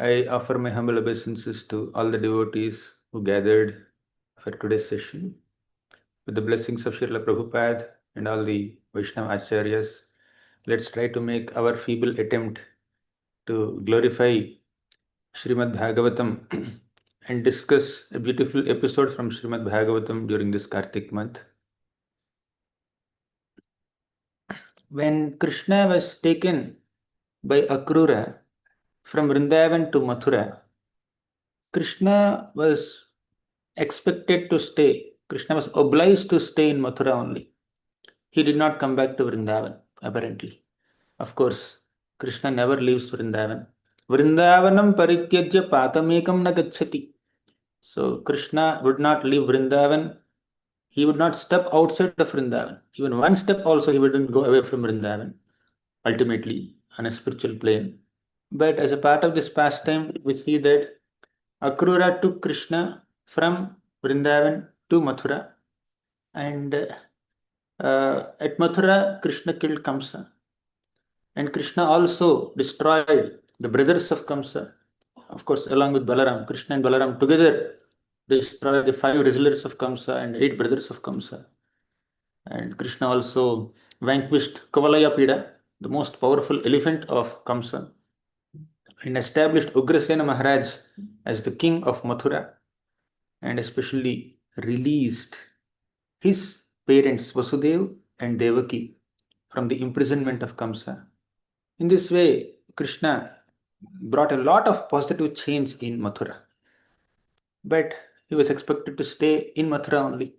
I offer my humble obeisances to all the devotees who gathered for today's session. With the blessings of Srila Prabhupada and all the Vaishnava Acharyas, let's try to make our feeble attempt to glorify Srimad Bhagavatam and discuss a beautiful episode from Srimad Bhagavatam during this Kartik month. When Krishna was taken by Akrura from Vrindavan to Mathura, Krishna was expected to stay. Krishna was obliged to stay in Mathura only. He did not come back to Vrindavan, apparently. Of course, Krishna never leaves Vrindavan. Vrindavanam parityajya patamekam na gacchati. So Krishna would not leave Vrindavan. He would not step outside of Vrindavan. Even one step also he wouldn't go away from Vrindavan, ultimately on a spiritual plane. But as a part of this pastime, we see that Akrura took Krishna from Vrindavan to Mathura, and at Mathura, Krishna killed Kamsa, and Krishna also destroyed the brothers of Kamsa, of course, along with Balaram. Krishna and Balaram together destroyed the 5 wrestlers of Kamsa and 8 brothers of Kamsa. And Krishna also vanquished Kavalaya Pida, the most powerful elephant of Kamsa, and established Ugrasena Maharaj as the king of Mathura, and especially released his parents Vasudev and Devaki from the imprisonment of Kamsa. In this way, Krishna brought a lot of positive change in Mathura. But he was expected to stay in Mathura only.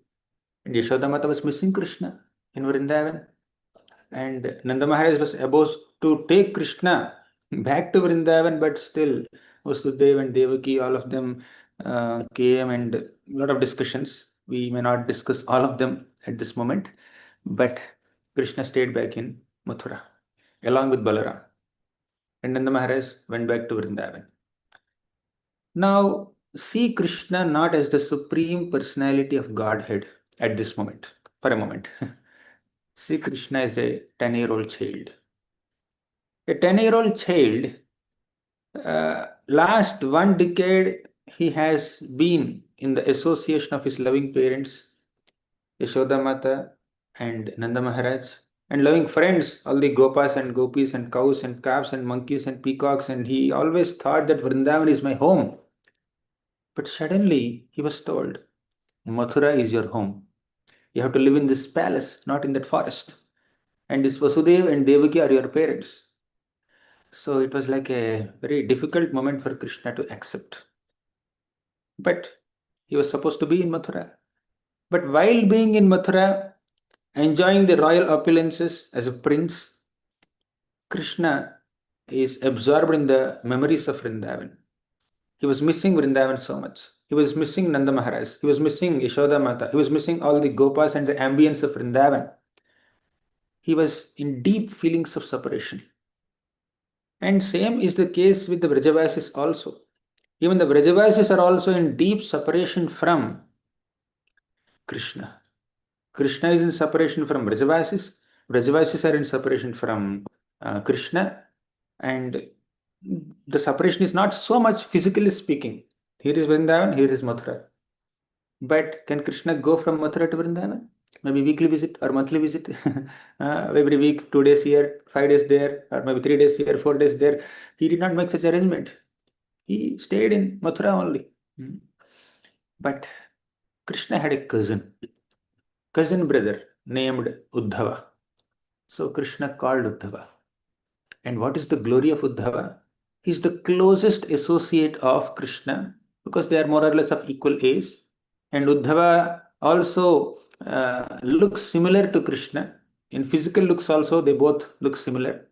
And Yashodamata was missing Krishna in Vrindavan. And Nanda Maharaj was about to take Krishna back to Vrindavan, but still Vasudev and Devaki, all of them came, and a lot of discussions. We may not discuss all of them at this moment, but Krishna stayed back in Mathura along with Balaram. And Nanda Maharaj went back to Vrindavan. Now, see Krishna not as the supreme personality of Godhead at this moment, for a moment. See Krishna as a 10-year-old child. A 10-year-old child, last 1 decade, he has been in the association of his loving parents, Yashoda Mata and Nanda Maharaj, and loving friends, all the gopas and gopis and cows and calves and monkeys and peacocks, and he always thought that Vrindavan is my home. But suddenly he was told, Mathura is your home. You have to live in this palace, not in that forest. And this Vasudev and Devaki are your parents. So it was like a very difficult moment for Krishna to accept. But he was supposed to be in Mathura. But while being in Mathura, enjoying the royal opulences as a prince, Krishna is absorbed in the memories of Vrindavan. He was missing Vrindavan so much. He was missing Nanda Maharaj. He was missing Yashoda Mata. He was missing all the gopas and the ambience of Vrindavan. He was in deep feelings of separation. And same is the case with the Vrajavasis also. Even the Vrajavasis are also in deep separation from Krishna. Krishna is in separation from Vrajavasis. Vrajavasis are in separation from Krishna. And the separation is not so much physically speaking. Here is Vrindavan, here is Mathura. But can Krishna go from Mathura to Vrindavan? Maybe weekly visit or monthly visit. Every week, 2 days here, 5 days there, or maybe 3 days here, 4 days there. He did not make such arrangement. He stayed in Mathura only. But Krishna had a cousin brother named Uddhava. So Krishna called Uddhava. And what is the glory of Uddhava? He is the closest associate of Krishna because they are more or less of equal age. And Uddhava also looks similar to Krishna. In physical looks also, they both look similar.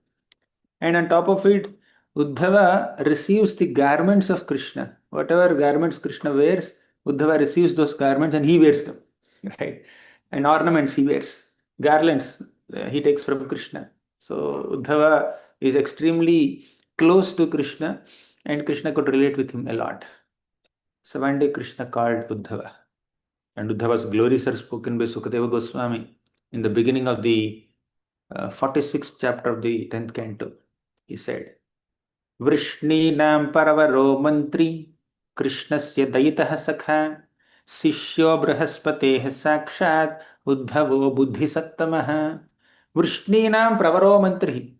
And on top of it, Uddhava receives the garments of Krishna. Whatever garments Krishna wears, Uddhava receives those garments and he wears them. Right? And ornaments he wears. Garlands he takes from Krishna. So Uddhava is extremely close to Krishna, and Krishna could relate with him a lot. So one day Krishna called Uddhava, and Uddhava's glories are spoken by Sukadeva Goswami in the beginning of the 46th chapter of the 10th canto. He said, वृष्णीनां परवरो मन्त्री कृष्णस्य दयितः सखा शिष्यो बृहस्पतेः साक्षात् उद्धवो बुद्धिसत्तमः वृष्णीनां प्रवरो मन्त्री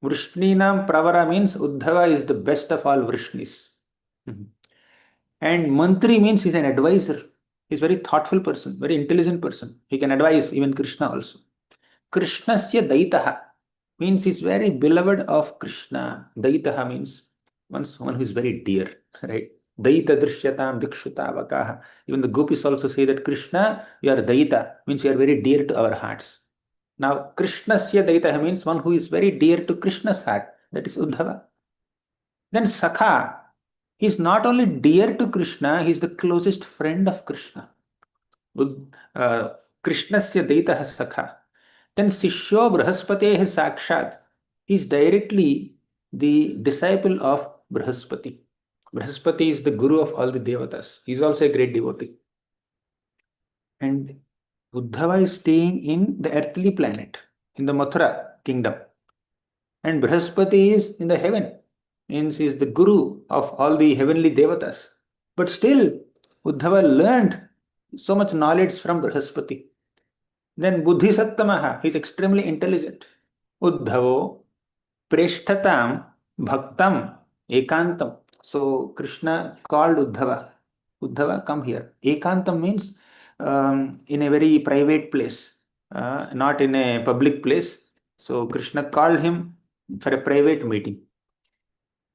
वृष्णीनां pravara means Uddhava is the best of all Vrishnis. And mantri means he's an advisor. He's a very thoughtful person, very intelligent person. He can advise even Krishna also. Krishnasya daitaha means he's very beloved of Krishna. Daitaha means one who is very dear, right? Daita drishyatam dikshutavakaha. Even the gopis also say that Krishna, you are Daita, means you are very dear to our hearts. Now, Krishnasya daitaha means one who is very dear to Krishna's heart. That is Uddhava. Then Sakha, he is not only dear to Krishna, he is the closest friend of Krishna. Uh, Krishnasya daitaha Sakha. Then Sishyo Brihaspateh Sakshat. He is directly the disciple of Brihaspati. Brihaspati is the guru of all the devatas. He is also a great devotee. And Uddhava is staying in the earthly planet, in the Mathura kingdom. And Brihaspati is in the heaven, means he is the guru of all the heavenly devatas. But still, Uddhava learned so much knowledge from Brihaspati. Then Buddhi Sattamaha, he is extremely intelligent. Uddhavo Preshtatam Bhaktam Ekantam. So Krishna called Uddhava. Uddhava, come here. Ekantam means in a very private place, not in a public place. So Krishna called him for a private meeting.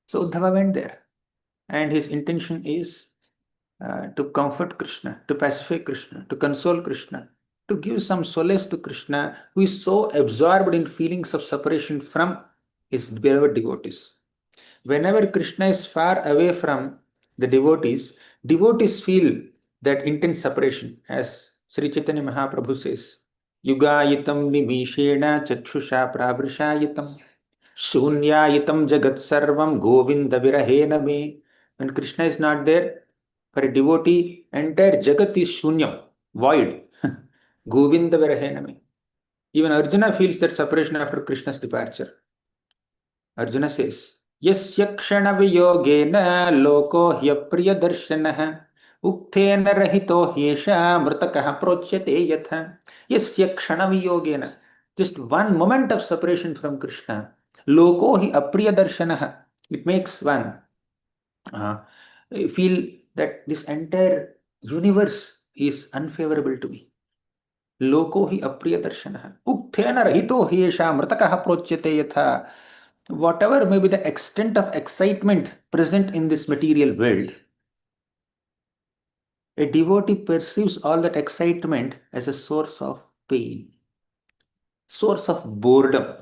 So Uddhava went there, and his intention is to comfort Krishna, to pacify Krishna, to console Krishna, to give some solace to Krishna, who is so absorbed in feelings of separation from his beloved devotees. Whenever Krishna is far away from the devotees, devotees feel that intense separation, as Sri Chaitanya Mahaprabhu says, Yugayitam nimishena chakshusha pravrishayitam Shunyayitam jagat sarvam govinda virahena me. When Krishna is not there, for a devotee, entire jagat is shunyam, void. Govinda virahena me. Even Arjuna feels that separation after Krishna's departure. Arjuna says, Yasya kshana viyogena loko hyapriya darshanah uktena rahito hyesha mritakaha prochyate yatha. Yasya kshana viyogena. Just one moment of separation from Krishna. Loko hi apriya darshanah. It makes one uh, feel that this entire universe is unfavorable to me. Loko hi apriya darshanah. Ukthena rahito hyesha mritakaha prochyate yatha. Whatever may be the extent of excitement present in this material world, a devotee perceives all that excitement as a source of pain, source of boredom,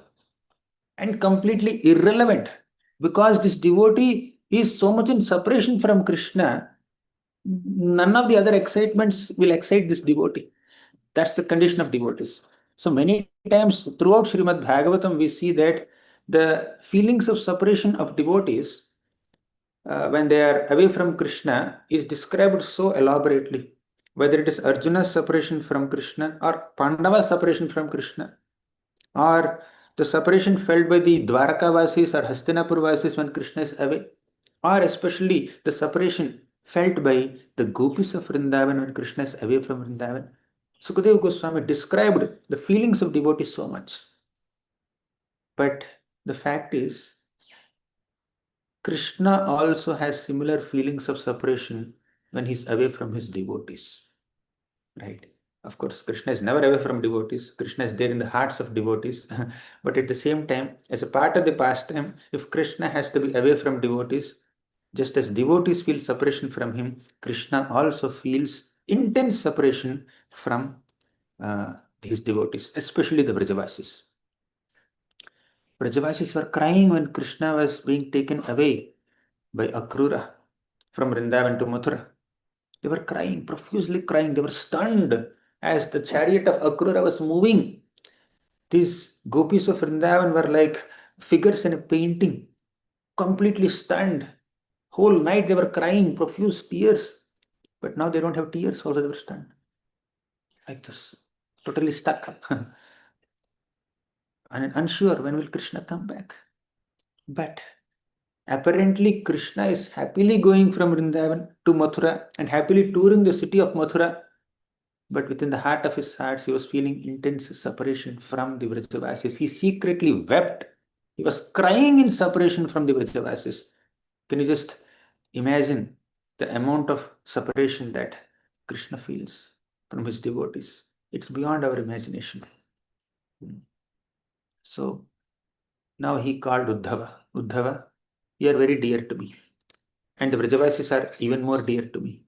and completely irrelevant, because this devotee is so much in separation from Krishna, none of the other excitements will excite this devotee. That's the condition of devotees. So many times throughout Srimad Bhagavatam, we see that the feelings of separation of devotees when they are away from Krishna is described so elaborately. Whether it is Arjuna's separation from Krishna or Pandava's separation from Krishna, or the separation felt by the Dwarkavasis or Hastinapur Vasis when Krishna is away, or especially the separation felt by the gopis of Vrindavan when Krishna is away from Vrindavan. Sukadeva Goswami described the feelings of devotees so much. But the fact is, Krishna also has similar feelings of separation when he's away from his devotees. Right? Of course, Krishna is never away from devotees. Krishna is there in the hearts of devotees. But at the same time, as a part of the pastime, if Krishna has to be away from devotees, just as devotees feel separation from him, Krishna also feels intense separation from his devotees, especially the Vrajavasis. Vrajavasis were crying when Krishna was being taken away by Akrura from Vrindavan to Mathura. They were crying, profusely crying. They were stunned as the chariot of Akrura was moving. These gopis of Vrindavan were like figures in a painting, completely stunned. Whole night they were crying, profuse tears. But now they don't have tears, also they were stunned. Like this, totally stuck. And unsure when will Krishna come back. But Apparently, Krishna is happily going from Vrindavan to Mathura and happily touring the city of Mathura. But within the heart of his heart, he was feeling intense separation from the Vrajavasis. He secretly wept. He was crying in separation from the Vrajavasis. Can you just imagine the amount of separation that Krishna feels from his devotees? It's beyond our imagination. So now he called Uddhava. Uddhava, you are very dear to me. And the Vrajavasis are even more dear to me.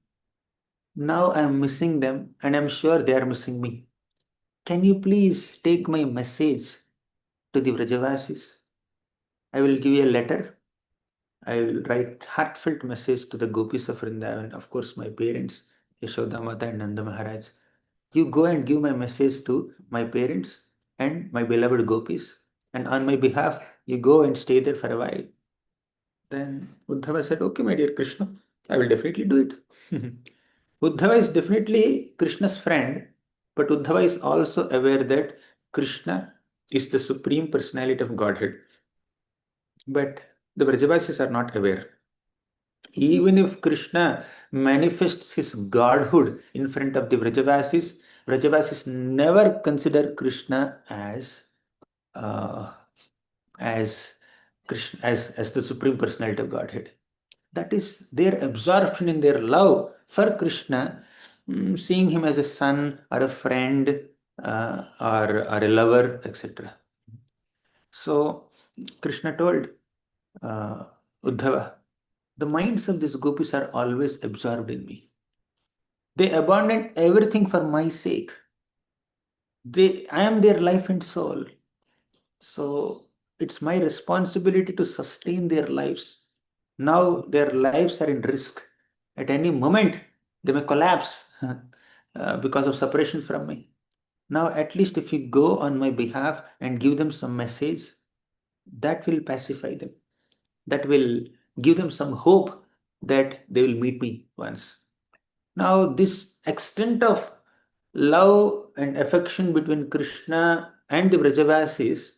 Now I am missing them and I am sure they are missing me. Can you please take my message to the Vrajavasis? I will give you a letter. I will write heartfelt message to the gopis of Vrindavan, of course my parents, Yashoda Mata and Nanda Maharaj. You go and give my message to my parents and my beloved gopis, and on my behalf, you go and stay there for a while. Then Uddhava said, okay, my dear Krishna, I will definitely do it. Uddhava is definitely Krishna's friend, but Uddhava is also aware that Krishna is the supreme personality of Godhead. But the Vrajavasis are not aware. Even if Krishna manifests his godhood in front of the Vrajavasis, Vrajavasis never consider Krishna uh, as Krishna as the supreme personality of Godhead. That is their absorption in their love for Krishna, seeing him as a son or a friend or a lover, etc. So Krishna told Uddhava, the minds of these gopis are always absorbed in me. They abandon everything for my sake. I am their life and soul. So it's my responsibility to sustain their lives. Now their lives are in risk. At any moment, they may collapse because of separation from me. Now, at least if you go on my behalf and give them some message, that will pacify them. That will give them some hope that they will meet me once. Now, this extent of love and affection between Krishna and the Vrajavasis,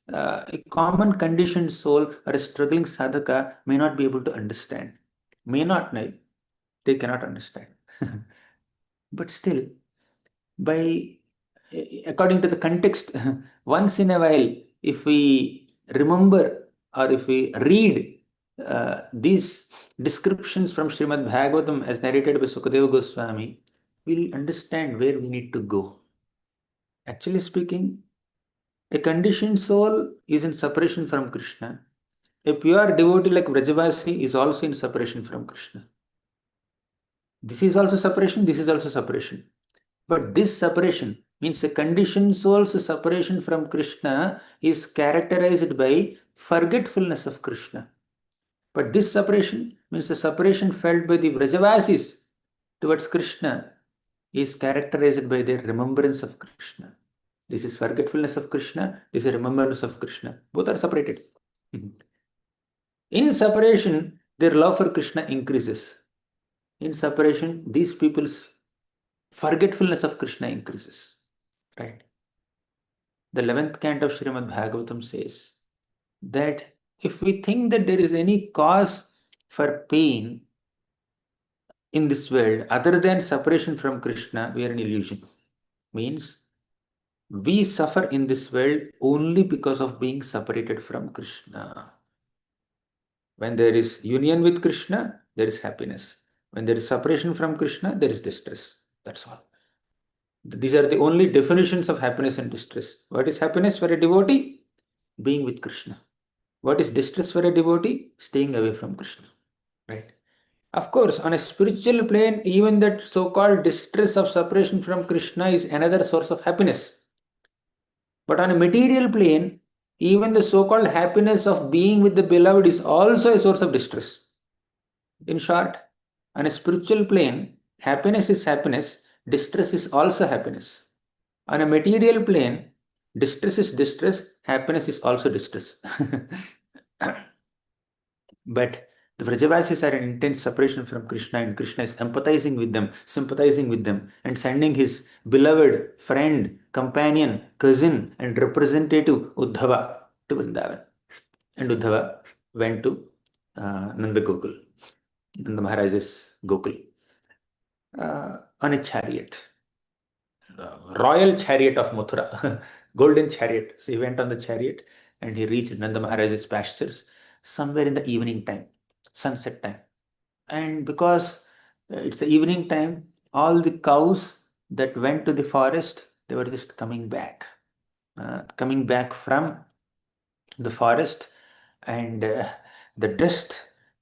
a common conditioned soul or a struggling sadhaka may not be able to understand. May not know, they cannot understand. But still, by according to the context, once in a while, if we remember or if we read these descriptions from Srimad Bhagavatam as narrated by Sukadeva Goswami, we'll understand where we need to go. Actually speaking, a conditioned soul is in separation from Krishna. A pure devotee like Vrajavasi is also in separation from Krishna. This is also separation, this is also separation. But this separation means a conditioned soul's separation from Krishna is characterized by forgetfulness of Krishna. But this separation means the separation felt by the Vrajavasis towards Krishna is characterized by their remembrance of Krishna. This is forgetfulness of Krishna, this is remembrance of Krishna. Both are separated. In separation, their love for Krishna increases. In separation, these people's forgetfulness of Krishna increases. Right? The 11th canto of Srimad Bhagavatam says that if we think that there is any cause for pain in this world other than separation from Krishna, we are in illusion. Means we suffer in this world only because of being separated from Krishna. When there is union with Krishna, there is happiness. When there is separation from Krishna, there is distress. That's all. These are the only definitions of happiness and distress. What is happiness for a devotee? Being with Krishna. What is distress for a devotee? Staying away from Krishna. Right? Of course, on a spiritual plane, even that so-called distress of separation from Krishna is another source of happiness. But on a material plane, even the so-called happiness of being with the beloved is also a source of distress. In short, on a spiritual plane, happiness is happiness, distress is also happiness. On a material plane, distress is distress, happiness is also distress. But the Vrajavasis are in intense separation from Krishna, and Krishna is empathizing with them, sympathizing with them, and sending his beloved friend, companion, cousin, and representative Uddhava to Vrindavan. And Uddhava went to Nanda Gokul, Nanda Maharaj's Gokul, on a chariot, royal chariot of Mathura, golden chariot. So he went on the chariot and he reached Nanda Maharaj's pastures somewhere in the evening time, sunset time. And because it's the evening time, all the cows that went to the forest, they were just coming back from the forest, and the dust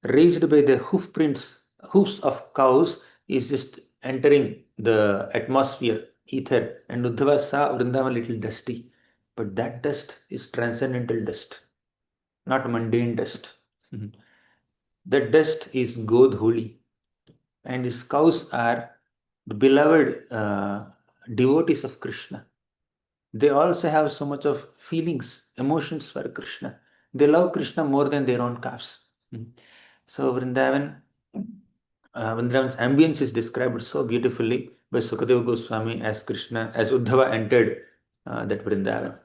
raised by the hoofs of cows is just entering the atmosphere, ether, and Uddhava saw Vrindavan little dusty. But that dust is transcendental dust, not mundane dust. Mhm. That dust is Godhuli, and these cows are the beloved devotees of Krishna. They also have so much of feelings, emotions for Krishna. They love Krishna more than their own calves. Mm. So Vrindavan's ambience is described so beautifully by Sukadeva Goswami as Krishna, as Uddhava entered that Vrindavan.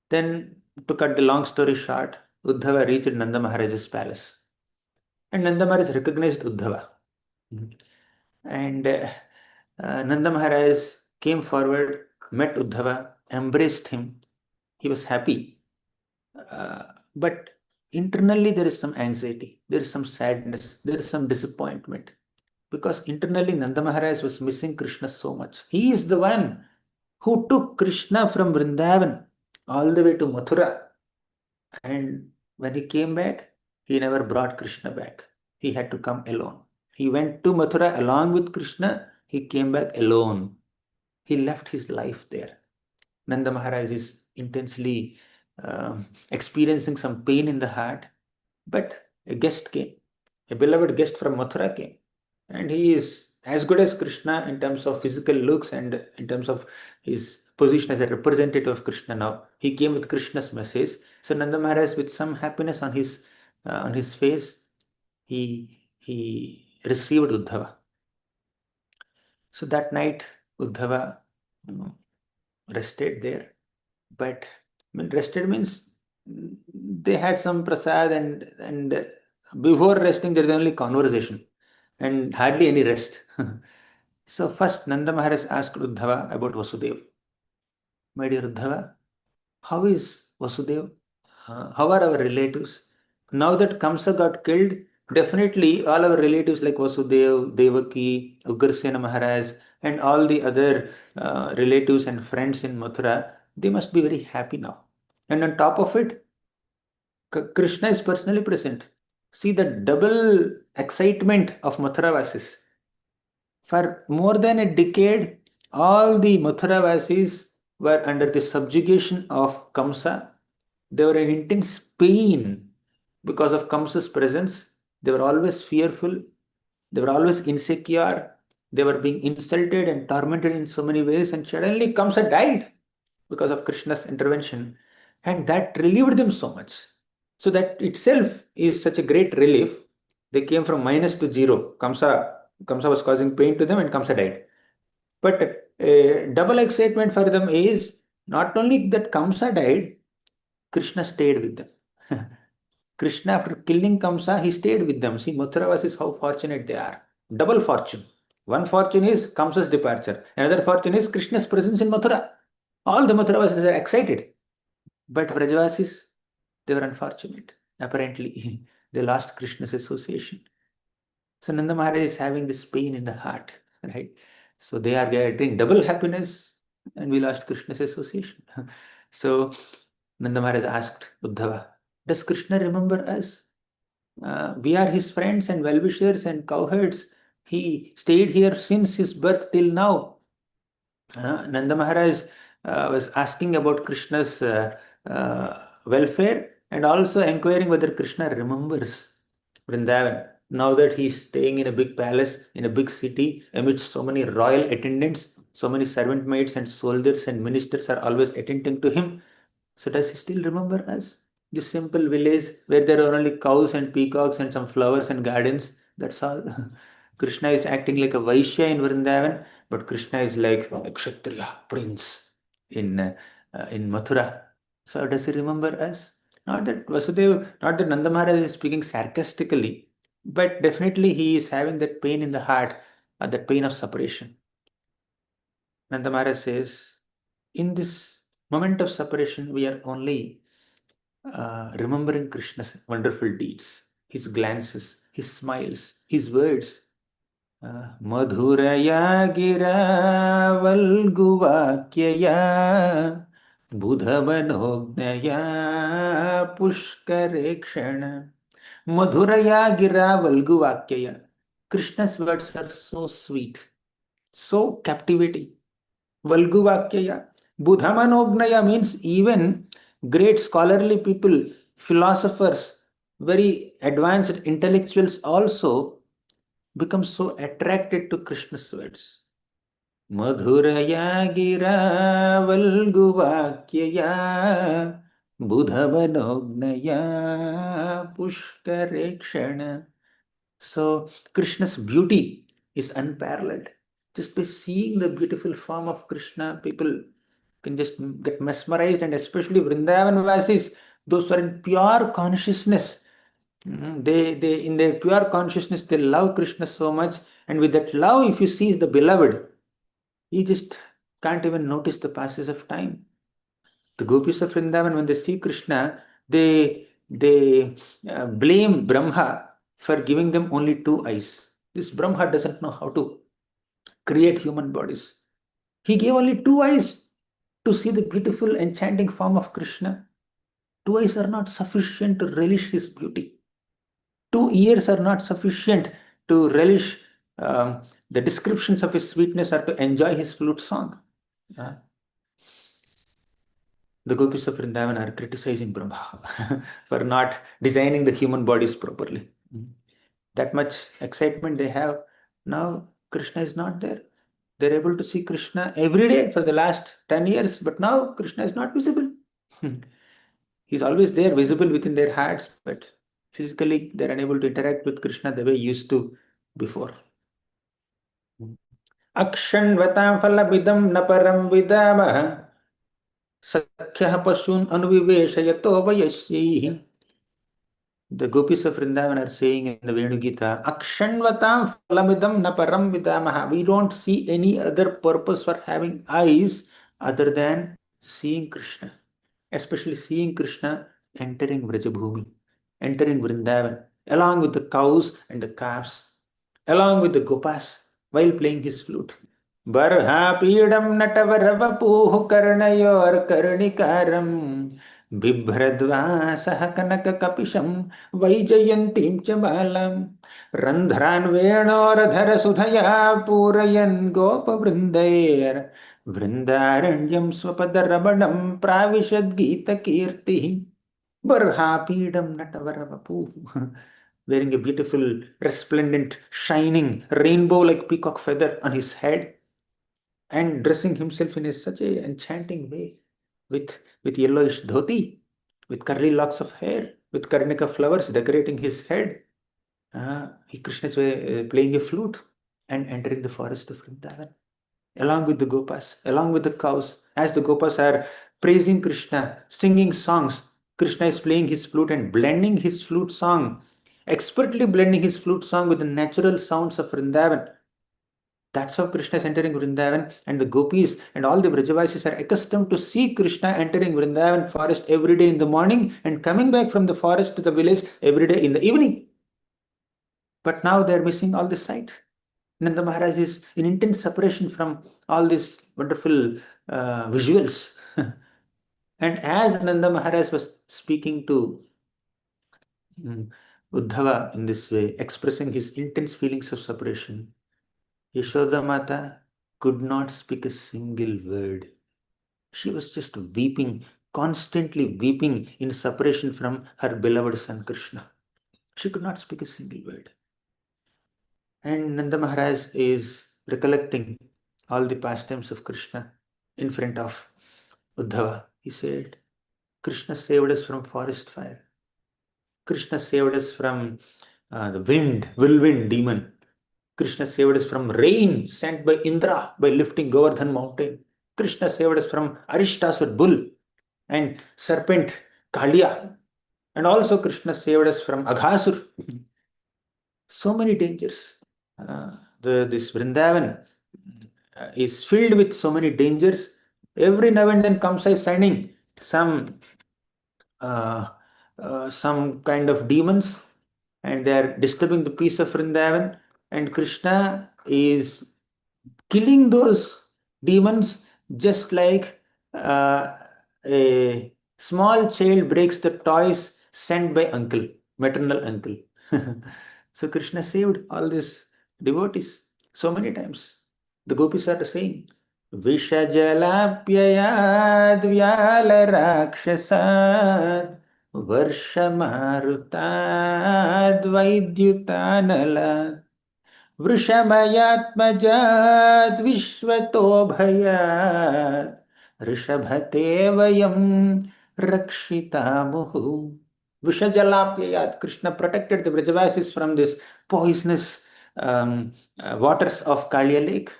Then, to cut the long story short, Uddhava reached Nanda Maharaj's palace. And Nanda Maharaj recognized Uddhava. Mm. And Nanda Maharaj came forward, met Uddhava, embraced him. He was happy. But internally, there is some anxiety, there is some sadness, there is some disappointment. Because internally, Nanda Maharaj was missing Krishna so much. He is the one who took Krishna from Vrindavan all the way to Mathura. And when he came back, he never brought Krishna back. He had to come alone. He went to Mathura along with Krishna. He came back alone. He left his life there. Nanda Maharaj is intensely experiencing some pain in the heart, but a guest came. A beloved guest from Mathura came. And he is as good as Krishna in terms of physical looks and in terms of his position as a representative of Krishna now. He came with Krishna's message. So Nanda Maharaj, with some happiness on his face, he received Uddhava. So that night, Uddhava rested there. But rested means they had some prasad, and before resting there is only conversation and hardly any rest. So first Nanda Maharaj asked Uddhava about Vasudev. My dear Uddhava, how is Vasudev? How are our relatives? Now that Kamsa got killed, definitely all our relatives like Vasudev, Devaki, Ugrarsena Maharaj, and all the other relatives and friends in Mathura, they must be very happy now. And on top of it, Krishna is personally present. See the double excitement of Mathura Vasis. For more than a decade, all the Mathura Vasis were under the subjugation of Kamsa. They were in intense pain because of Kamsa's presence. They were always fearful. They were always insecure. They were being insulted and tormented in so many ways. And suddenly Kamsa died because of Krishna's intervention. And that relieved them so much. So that itself is such a great relief. They came from minus to zero. Kamsa was causing pain to them and Kamsa died. But double excitement for them is not only that Kamsa died, Krishna stayed with them. Krishna, after killing Kamsa, he stayed with them. See, Mathuravasis, how fortunate they are. Double fortune. One fortune is Kamsa's departure. Another fortune is Krishna's presence in Mathura. All the Mathuravasis are excited. But Vrajavasis, they were unfortunate. Apparently, they lost Krishna's association. So Nanda Maharaj is having this pain in the heart, right? So they are getting double happiness, and we lost Krishna's association. So Nanda Maharaj asked Uddhava, does Krishna remember us? We are his friends and well-wishers and cowherds. He stayed here since his birth till now. Nanda Maharaj was asking about Krishna's welfare and also inquiring whether Krishna remembers Vrindavan. Now that he's staying in a big palace, in a big city, amidst so many royal attendants, so many servant maids and soldiers and ministers are always attending to him. So does he still remember us? This simple village where there are only cows and peacocks and some flowers and gardens. That's all. Krishna is acting like a Vaishya in Vrindavan, but Krishna is like a Kshatriya prince in Mathura. So does he remember us? Not that Nanda Maharaj is speaking sarcastically, but definitely he is having that pain in the heart, that pain of separation. Nanda Maharaj says, in this moment of separation, we are only remembering Krishna's wonderful deeds, his glances, his smiles, his words. मधुरया गिरा वल्गुवाक्यया बुधवनोज्ञया पुष्करेक्षण मधुरया गिरा वल्गुवाक्यया. Krishna's words are so sweet, so captivating. Valguvakyaya. Buddhamanognaya means even great scholarly people, philosophers, very advanced intellectuals also become so attracted to Krishna's words. Madhuraya gira valguvakyaya Buddhamanognaya pushkarekshana. So Krishna's beauty is unparalleled. Just by seeing the beautiful form of Krishna, people can just get mesmerized, and especially Vrindavan Vasis, those who are in pure consciousness, they in their pure consciousness, they love Krishna so much, and with that love, if you see the beloved, you just can't even notice the passes of time. The gopis of Vrindavan, when they see Krishna, they blame Brahma for giving them only two eyes. This Brahma doesn't know how to create human bodies. He gave only two eyes to see the beautiful, enchanting form of Krishna. Two eyes are not sufficient to relish his beauty. 2 years are not sufficient to relish the descriptions of his sweetness or to enjoy his flute song. The gopis of Vrindavan are criticizing Brahma for not designing the human bodies properly. That much excitement they have. Now Krishna is not there. They're able to see Krishna every day for the last 10 years, but now Krishna is not visible. He's always there, visible within their hearts, but physically they're unable to interact with Krishna the way he used to before. Akshanvatam falabidam naparam vidamah Sakhyah Pasun Anuviveshayato Vayasyihi. The gopis of Vrindavan are saying in the Venu Gita, Akshanvatam Phalamidam Naparam Vidamaha. We don't see any other purpose for having eyes other than seeing Krishna. Especially seeing Krishna entering Vrajabhumi, entering Vrindavan, along with the cows and the calves, along with the gopas, while playing his flute. बर्हापीडं नटवरवपुः कर्णयोर्कर्णिकारं बिभ्रद्वासः कनककपिशं वैजयन्तीं च बालां रन्ध्रान् वेणोरधरसुधया पूरयन् गोपवृन्दैर्वृन्दारण्यं स्वपदरमणं प्राविशद्गीतकीर्तिः बर्हापीडं नटवरवपुः. Wearing a beautiful, resplendent, shining, rainbow-like peacock feather on his head, and dressing himself in such a enchanting way, with yellowish dhoti, with curly locks of hair, with karnika flowers decorating his head. Krishna is playing a flute and entering the forest of Vrindavan, along with the gopas, along with the cows. As the gopas are praising Krishna, singing songs, Krishna is playing his flute and blending his flute song, expertly blending his flute song with the natural sounds of Vrindavan. That's how Krishna is entering Vrindavan, and the gopis and all the Vrajavasis are accustomed to see Krishna entering Vrindavan forest every day in the morning and coming back from the forest to the village every day in the evening. But now they are missing all this sight. Nanda Maharaj is in intense separation from all these wonderful visuals. And as Nanda Maharaj was speaking to Uddhava in this way, expressing his intense feelings of separation, Yashoda Mata could not speak a single word. She was just weeping, constantly weeping in separation from her beloved son Krishna. She could not speak a single word. And Nanda Maharaj is recollecting all the pastimes of Krishna in front of Uddhava. He said, Krishna saved us from forest fire. Krishna saved us from the whirlwind demon. Krishna saved us from rain sent by Indra by lifting Govardhan mountain. Krishna saved us from Arishtasur bull and serpent Kalia. And also Krishna saved us from Aghasur. So many dangers. This Vrindavan is filled with so many dangers. Every now and then comes a signing uh, some kind of demons, and they are disturbing the peace of Vrindavan, and Krishna is killing those demons just like uh, a small child breaks the toys sent by uncle, maternal uncle. So Krishna saved all these devotees so many times. The gopis are saying, Vishajalapyayad vyala rakshasad Varshamarutad Vaidyutanala वृषभयात्मजाद् विश्वतोभयात् ऋषभते वयं रक्षितामुः. Vishajalapyayat. Krishna protected the Vrajavasis from this poisonous waters of Kaliya lake.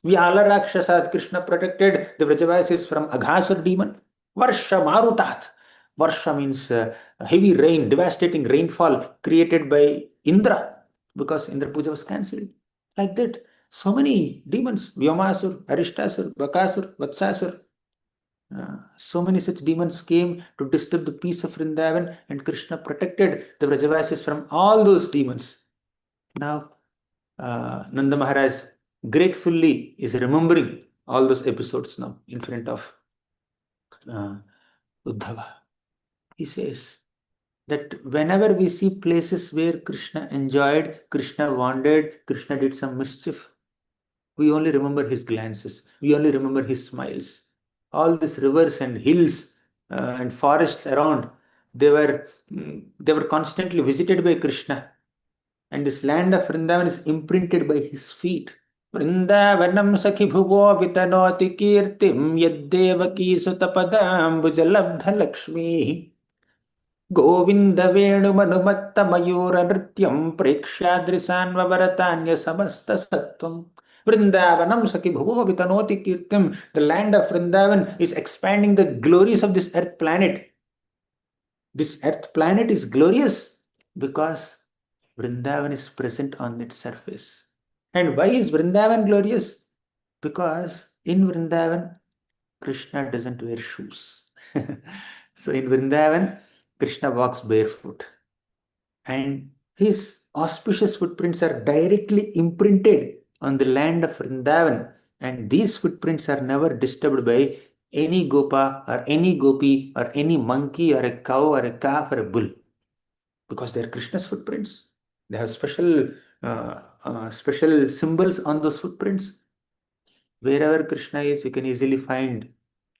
Vyala Rakshasat. Krishna protected the Vrajavasis from Aghasur demon. Varsha Marutat. Varsha means heavy rain, devastating rainfall created by Indra, because Indra Puja was cancelled. Like that, so many demons, Vyomasur, Arishtasur, Bakasur, Vatsasur, so many such demons came to disturb the peace of Vrindavan, and Krishna protected the Vrajavasis from all those demons. Now, Nanda Maharaj gratefully is remembering all those episodes now in front of Uddhava. He says that whenever we see places where Krishna enjoyed, Krishna wandered, Krishna did some mischief, we only remember his glances, we only remember his smiles. All these rivers and hills and forests around, they were constantly visited by Krishna, and this land of Vrindavan is imprinted by his feet. Vrindavanam sakhi bhuvo vitanoti kirtim yaddevaki sutapadambhujalabdha lakshmi Govind वेणुमनुमत्त मयूर नृत्यं प्रेक्ष्यादृशान्वरतान्य समस्त सत्वं Vrindavanam Saki Bhuvo Vitanoti Kirtim. The land of Vrindavan is expanding the glories of this earth planet. This earth planet is glorious because Vrindavan is present on its surface. And why is Vrindavan glorious? Because in Vrindavan, Krishna doesn't wear shoes. So in Vrindavan, Krishna walks barefoot, and his auspicious footprints are directly imprinted on the land of Vrindavan, and these footprints are never disturbed by any gopa or any gopi or any monkey or a cow or a calf or a bull, because they are Krishna's footprints. They have special symbols on those footprints. Wherever Krishna is, you can easily find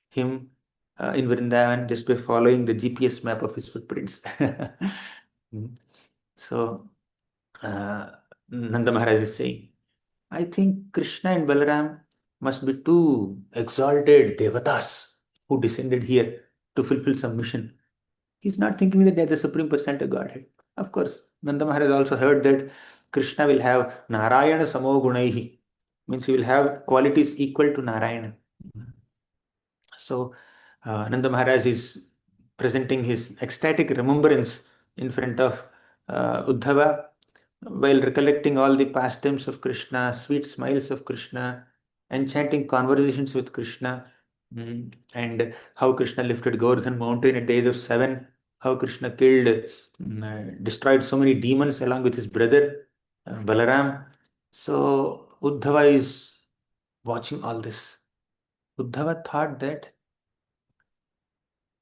him in Vrindavan just by following the GPS map of his footprints. So, Nanda Maharaj is saying, I think Krishna and Balaram must be two exalted devatas who descended here to fulfill some mission. He's not thinking that they're the Supreme Personality of Godhead. Of course, Nanda Maharaj also heard that Krishna will have Narayana Samo Gunaihi, means he will have qualities equal to Narayana. So, Nanda Maharaj is presenting his ecstatic remembrance in front of Uddhava while recollecting all the pastimes of Krishna, sweet smiles of Krishna, enchanting conversations with Krishna, and how Krishna lifted Govardhan mountain at the age of 7, how Krishna killed, destroyed so many demons along with his brother Balaram. So Uddhava is watching all this. Uddhava thought that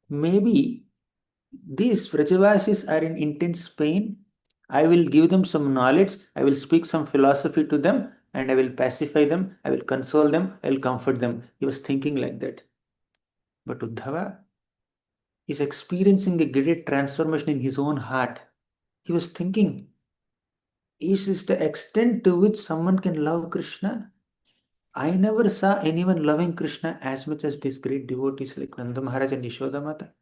maybe these Vrajavasis are in intense pain. I will give them some knowledge, I will speak some philosophy to them, and I will pacify them, I will console them, I will comfort them. He was thinking like that. But Uddhava is experiencing a great transformation in his own heart. He was thinking, is this the extent to which someone can love Krishna? I never saw anyone loving Krishna as much as these great devotees like Nanda Maharaj and Yashoda Mata.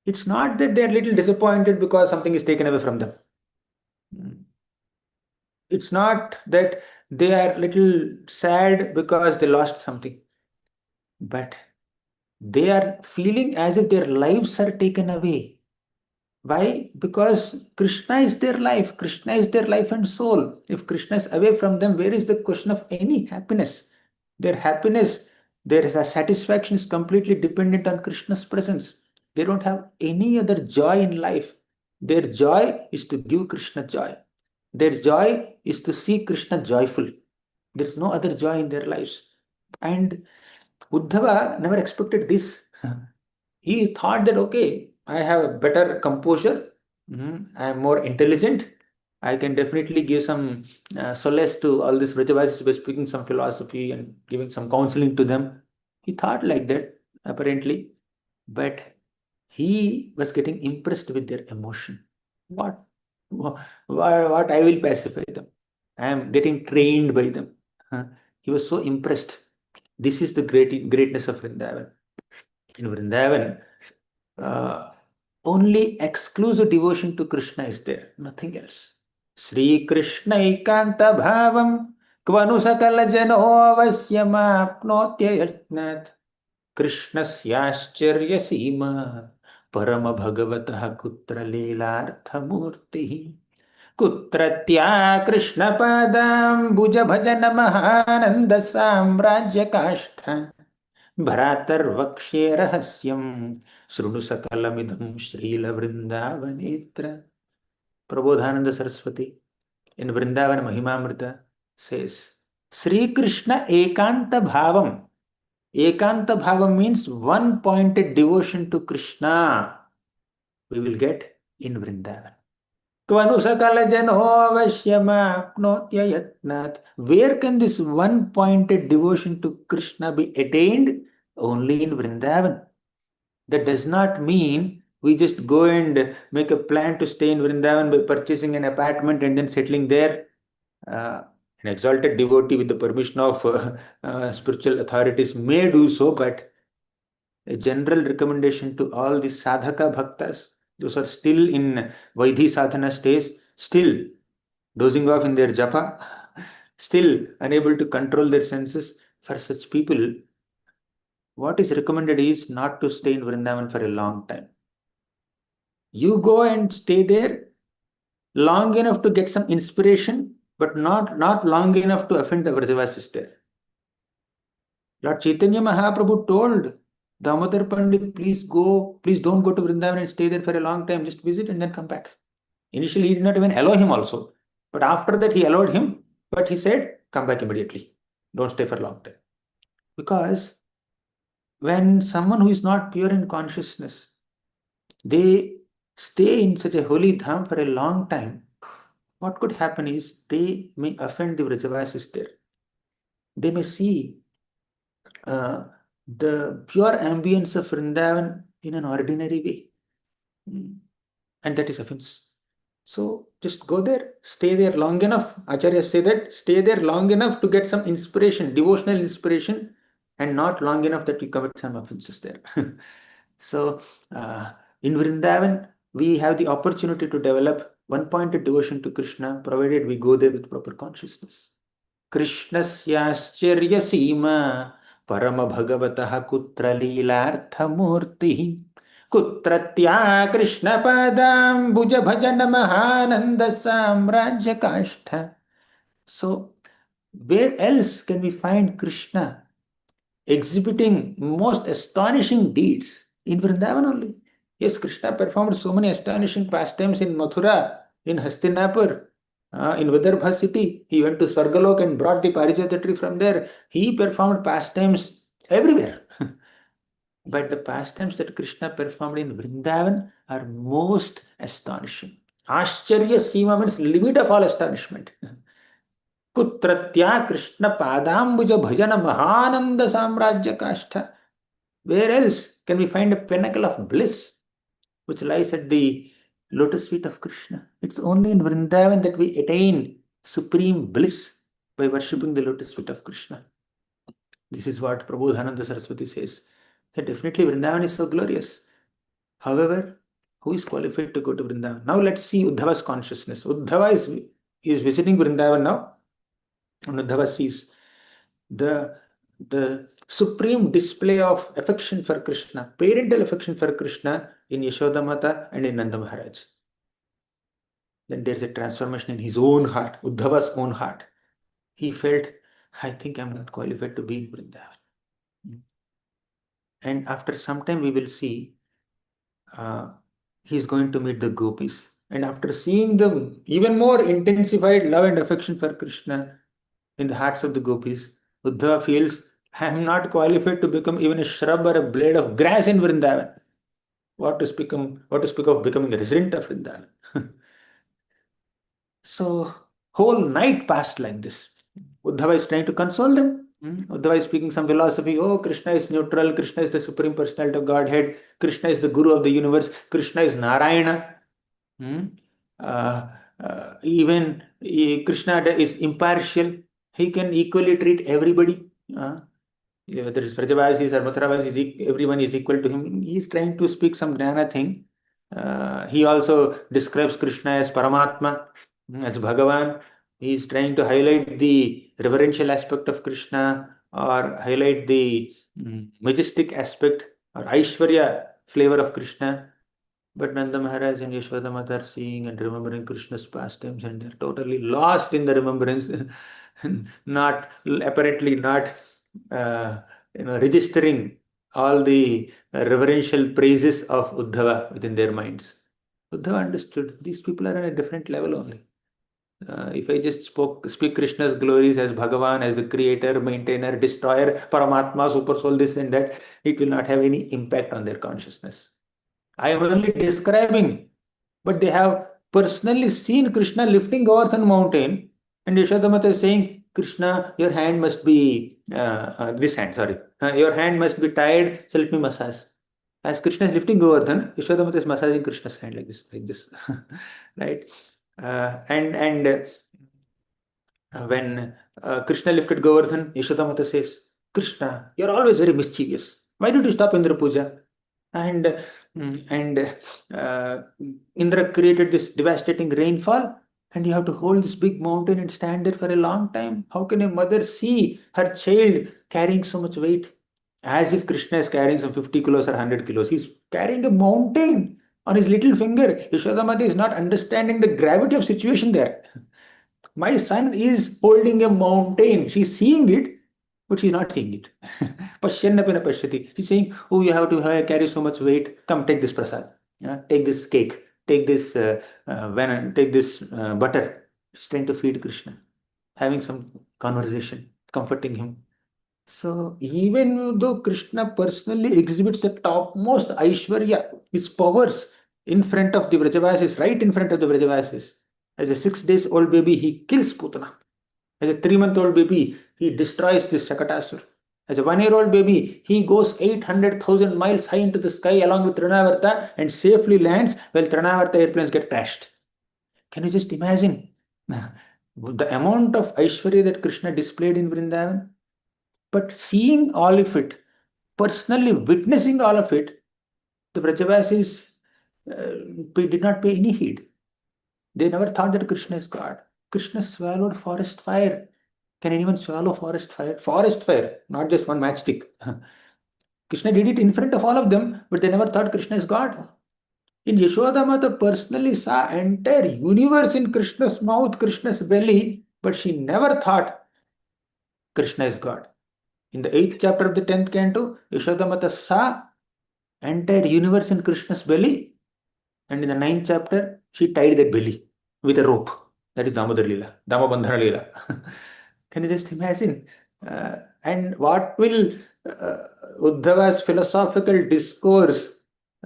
It's not that they're little disappointed because something is taken away from them. It's not that they are little sad because they lost something. But they are feeling as if their lives are taken away. Why? Because Krishna is their life. Krishna is their life and soul. If Krishna is away from them, where is the question of any happiness? Their happiness, their satisfaction is completely dependent on Krishna's presence. They don't have any other joy in life. Their joy is to give Krishna joy. Their joy is to see Krishna joyful. There's no other joy in their lives. And Uddhava never expected this. He thought that, okay, I have a better composure, I am more intelligent, I can definitely give some solace to all these Vrajavasis by speaking some philosophy and giving some counseling to them. He thought like that, apparently, but he was getting impressed with their emotion. What, what I will pacify them. I am getting trained by them. Huh? He was so impressed. This is the greatness of Vrindavan. In Vrindavan, uh, only exclusive devotion to Krishna is there, nothing else. Sri Krishna Ikanta Bhavam Kvanu Sakala Jano Avasyamapnotyayatnat Krishnasyāścharya Sīma Parama Bhagavatah Kutra Leelarthamurtihi Kutratya Krishna Padam Bhuja Bhajana Mahananda Samrajya Kashtha भ्रातर्वक्ष्ये रहस्यं शृणु सकलमिदं श्रीलवृन्दावनेत्र. Prabodhananda Saraswati in Vrindavan Mahimamrita says, Sri Krishna Ekanta Bhavam. Ekanta Bhavam means one pointed devotion to Krishna. We will get in Vrindavan. Where can this one pointed devotion to Krishna be attained? Only in Vrindavan. That does not mean we just go and make a plan to stay in Vrindavan by purchasing an apartment and then settling there. An exalted devotee with the permission of spiritual authorities may do so, but a general recommendation to all the sadhaka bhaktas, those are still in Vaidhi sadhana stage, still dozing off in their japa, still unable to control their senses, for such people, what is recommended is not to stay in Vrindavan for a long time. You go and stay there long enough to get some inspiration, but not long enough to offend the Vrajavasis there. Lord Chaitanya Mahaprabhu told Damodar Pandit, please don't go to Vrindavan and stay there for a long time, just visit and then come back. Initially, he did not even allow him also. But after that, he allowed him, but he said, come back immediately. Don't stay for a long time. Because when someone who is not pure in consciousness, they stay in such a holy dham for a long time, what could happen is they may offend the Vrajavasis there. They may see the pure ambience of Vrindavan in an ordinary way. And that is offense. So just go there, stay there long enough. Acharyas say that stay there long enough to get some inspiration, devotional inspiration, and not long enough that you commit some offenses there. So in Vrindavan, we have the opportunity to develop one-pointed devotion to Krishna, provided we go there with proper consciousness. Krishnasyaścharya Sīma Parama Bhagavatah Kutra Leelarthamurtihi Kutratya Krishna Padam Bhuja Bhajana Mahananda Samrajya Kashtha. So, where else can we find Krishna exhibiting most astonishing deeds? In Vrindavan only. Yes, Krishna performed so many astonishing pastimes in Mathura, in Hastinapur, in Vidarbha city. He went to Svargalok and brought the Parijata tree from there. He performed pastimes everywhere. But the pastimes that Krishna performed in Vrindavan are most astonishing. Ashcharya Sima means limit of all astonishment. Kutratya Krishna Padambuja Bhajana Mahananda Samrajya Kashtha. Where else can we find a pinnacle of bliss which lies at the lotus feet of Krishna? It's only in Vrindavan that we attain supreme bliss by worshipping the lotus feet of Krishna. This is what Prabodhananda Saraswati says. That definitely Vrindavan is so glorious. However, who is qualified to go to Vrindavan? Now let's see Uddhava's consciousness. Uddhava is visiting Vrindavan now. And Uddhava sees the supreme display of affection for Krishna, parental affection for Krishna in Yashoda Mata and in Nanda Maharaj. Then there's a transformation in his own heart, Uddhava's own heart. He felt, I think I'm not qualified to be in Vrindavan. And after some time, we will see he's going to meet the gopis. And after seeing the even more intensified love and affection for Krishna in the hearts of the gopis, Uddhava feels, I am not qualified to become even a shrub or a blade of grass in Vrindavan. What to speak of becoming a resident of Vrindavan? So whole night passed like this. Uddhava is trying to console them. Uddhava is speaking some philosophy. Oh, Krishna is neutral. Krishna is the supreme personality of Godhead. Krishna is the guru of the universe. Krishna is Narayana. Hmm? Uh, even Krishna is impartial. He can equally treat everybody. Whether it's Brajavasis or Mathuravasis, everyone is equal to him. He is trying to speak some Jnana thing. He also describes Krishna as Paramatma, as Bhagavan. He is trying to highlight the reverential aspect of Krishna or highlight the majestic aspect or Aishwarya flavor of Krishna. But Nanda Maharaj and Yashoda Mata are seeing and remembering Krishna's pastimes, and they're totally lost in the remembrance, not apparently not registering all the reverential praises of Uddhava within their minds. Uddhava understood these people are on a different level only. If I just speak Krishna's glories as Bhagavan, as the creator, maintainer, destroyer, Paramatma, super soul, this and that, it will not have any impact on their consciousness. I am only describing, but they have personally seen Krishna lifting Govardhan mountain, and Yashodamata is saying, Krishna, your hand must be, this hand, sorry, your hand must be tied, so let me massage. As Krishna is lifting Govardhan, Yashodamata is massaging Krishna's hand like this, right? And when Krishna lifted Govardhan, Yashodamata says, Krishna, you're always very mischievous. Why did you stop Indra Puja? And and Indra created this devastating rainfall, and you have to hold this big mountain and stand there for a long time. How can a mother see her child carrying so much weight? As if Krishna is carrying some 50 kilos or 100 kilos. He's carrying a mountain on his little finger. Yashodamati is not understanding the gravity of situation there. My son is holding a mountain. She's seeing it, but she's not seeing it. Pashyannapina pashyati. She's saying, oh, you have to carry so much weight. Come, take this prasad. Take this cake. Take this take this butter. She's trying to feed Krishna, having some conversation, comforting him. So even though Krishna personally exhibits the topmost Aishwarya, his powers in front of the Vrajavasis, right in front of the Vrajavasis, as a 6 days old baby, he kills Putana. As a 3 month old baby, he destroys this Shakatasur. As a 1 year old baby, he goes 800,000 miles high into the sky along with Trinavarta and safely lands while Trinavarta airplanes get crashed. Can you just imagine the amount of Aishwarya that Krishna displayed in Vrindavan? But seeing all of it, personally witnessing all of it, the Brajavasis did not pay any heed. They never thought that Krishna is God. Krishna swallowed forest fire. Can anyone swallow forest fire? Forest fire, not just one matchstick. Krishna did it in front of all of them, but they never thought Krishna is God. In Yashoda Mata personally saw entire universe in Krishna's mouth, Krishna's belly, but she never thought Krishna is God. In the 8th chapter of the 10th canto, Yashoda Mata saw entire universe in Krishna's belly, and in the 9th chapter, she tied that belly with a rope. That is Damodar Leela, Damabandhana Leela. Can you just imagine? And what will Uddhava's philosophical discourse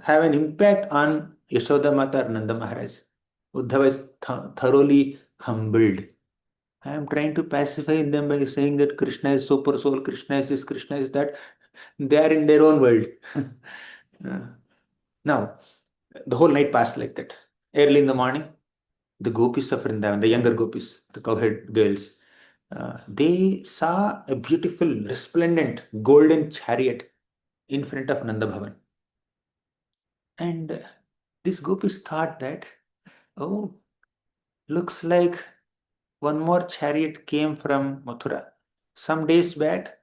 have an impact on Yashoda Mata or Nanda Maharaj? Uddhava is thoroughly humbled. I am trying to pacify them by saying that Krishna is super soul, Krishna is this, Krishna is that. They are in their own world. Now, the whole night passed like that. Early in the morning, the gopis of Vrindavan, the younger gopis, the cowherd girls, they saw a beautiful, resplendent, golden chariot in front of Nanda Bhavan. And these gopis thought that, oh, looks like one more chariot came from Mathura. Some days back,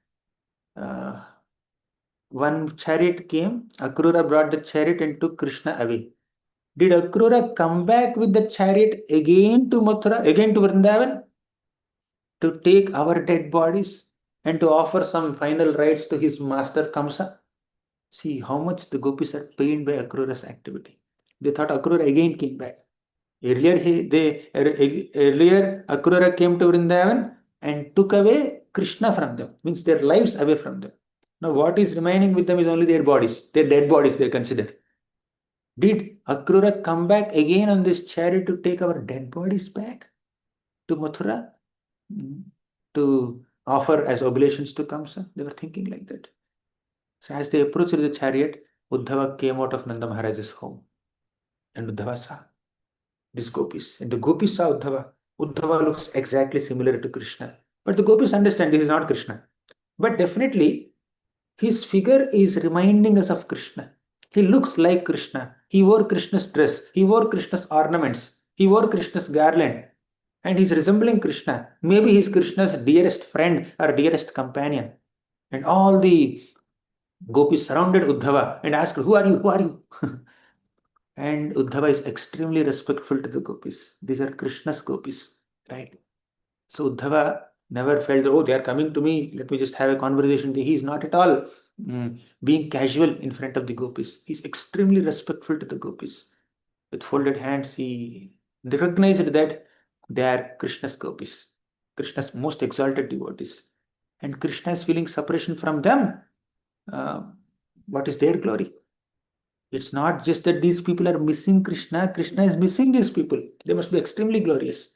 one chariot came, Akrura brought the chariot and took Krishna away. Did Akrura come back with the chariot again to Mathura, again to Vrindavan, to take our dead bodies and to offer some final rites to his master Kamsa? See how much the gopis are pained by Akrura's activity. They thought Akrura again came back. Earlier Akrura came to Vrindavan and took away Krishna from them, means their lives away from them. Now what is remaining with them is only their bodies, their dead bodies they consider. Did Akrura come back again on this chariot to take our dead bodies back to Mathura to offer as oblations to Kamsa? They were thinking like that. So as they approached the chariot, Uddhava came out of Nanda Maharaj's home. And Uddhava saw these gopis. And the gopis saw Uddhava. Uddhava looks exactly similar to Krishna. But the gopis understand this is not Krishna. But definitely, his figure is reminding us of Krishna. He looks like Krishna. He wore Krishna's dress. He wore Krishna's ornaments. He wore Krishna's garland. And he's resembling Krishna. Maybe he's Krishna's dearest friend or dearest companion. And all the gopis surrounded Uddhava and asked, "Who are you? Who are you?" And Uddhava is extremely respectful to the gopis. These are Krishna's gopis, right? So Uddhava never felt, oh, they are coming to me, let me just have a conversation. He is not at all being casual in front of the gopis. He is extremely respectful to the gopis. With folded hands, he recognized that they are Krishna's gopis, Krishna's most exalted devotees. And Krishna is feeling separation from them. What is their glory? It's not just that these people are missing Krishna, Krishna is missing these people. They must be extremely glorious.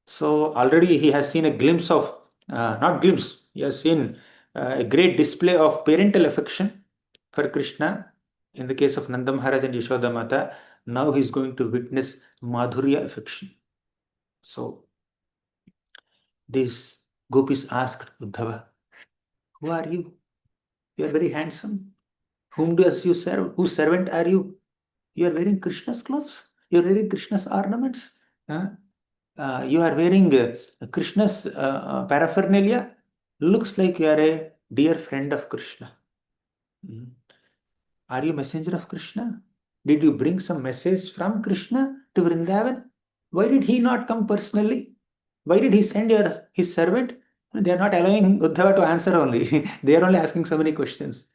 So already he has seen a glimpse of, not glimpse, he has seen a great display of parental affection for Krishna in the case of Nanda Maharaj and Yashoda Mata. Now he is going to witness Madhurya affection. So these gopis asked Uddhava, "Who are you? You are very handsome. Whom does you serve? Whose servant are you? You are wearing Krishna's clothes. You are wearing Krishna's ornaments. You are wearing Krishna's paraphernalia. Looks like you are a dear friend of Krishna. Are you messenger of Krishna? Did you bring some message from Krishna to Vrindavan? Why did he not come personally? Why did he send his servant?" They are not allowing Uddhava to answer only. They are only asking so many questions.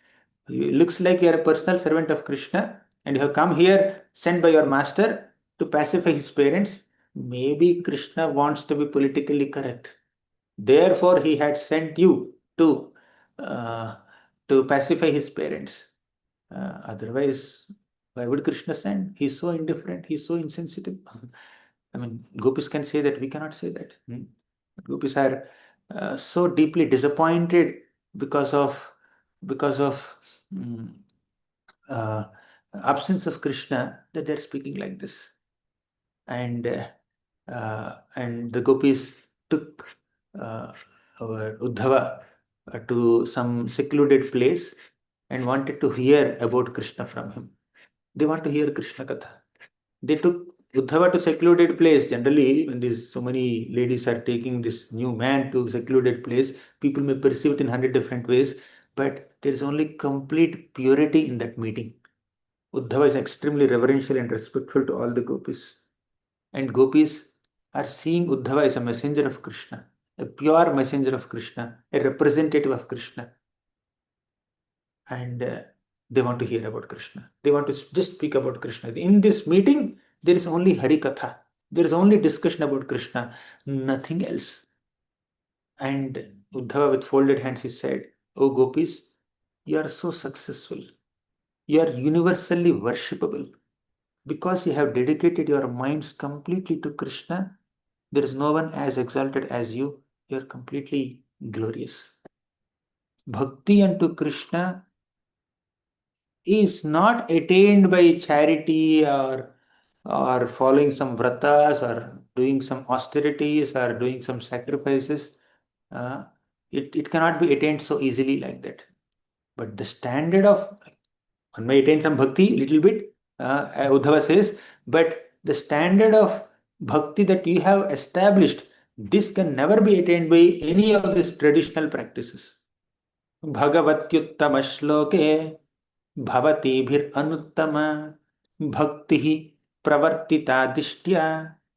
It looks like you are a personal servant of Krishna and you have come here sent by your master to pacify his parents. Maybe Krishna wants to be politically correct. Therefore, he had sent you uh, to pacify his parents. Otherwise, why would Krishna send? He's so indifferent. He's so insensitive. I mean, gopis can say that. We cannot say that. Gopis are so deeply disappointed because of uh, absence of Krishna that they're speaking like this. And the gopis took our Uddhava to some secluded place and wanted to hear about Krishna from him. They want to hear Krishna Katha. They took Uddhava to secluded place. Generally, when these so many ladies are taking this new man to secluded place, people may perceive it in 100 different ways, but there is only complete purity in that meeting. Uddhava is extremely reverential and respectful to all the gopis. And gopis are seeing Uddhava as a messenger of Krishna, a pure messenger of Krishna, a representative of Krishna. And they want to hear about Krishna. They want to just speak about Krishna. In this meeting, there is only Hari Katha. There is only discussion about Krishna, nothing else. And Uddhava with folded hands, he said, "Oh gopis, you are so successful. You are universally worshipable. Because you have dedicated your minds completely to Krishna, there is no one as exalted as you. You are completely glorious." Bhakti unto Krishna is not attained by charity or following some vratas or doing some austerities or doing some sacrifices. It cannot be attained so easily like that. But the standard of, one may attain some bhakti little bit, Uddhava says, but the standard of bhakti that you have established, this can never be attained by any of these traditional practices. भगवत्युत्तम श्लोके भवतीभिरनुत्तमा भक्तिः प्रवर्तिता दिष्ट्या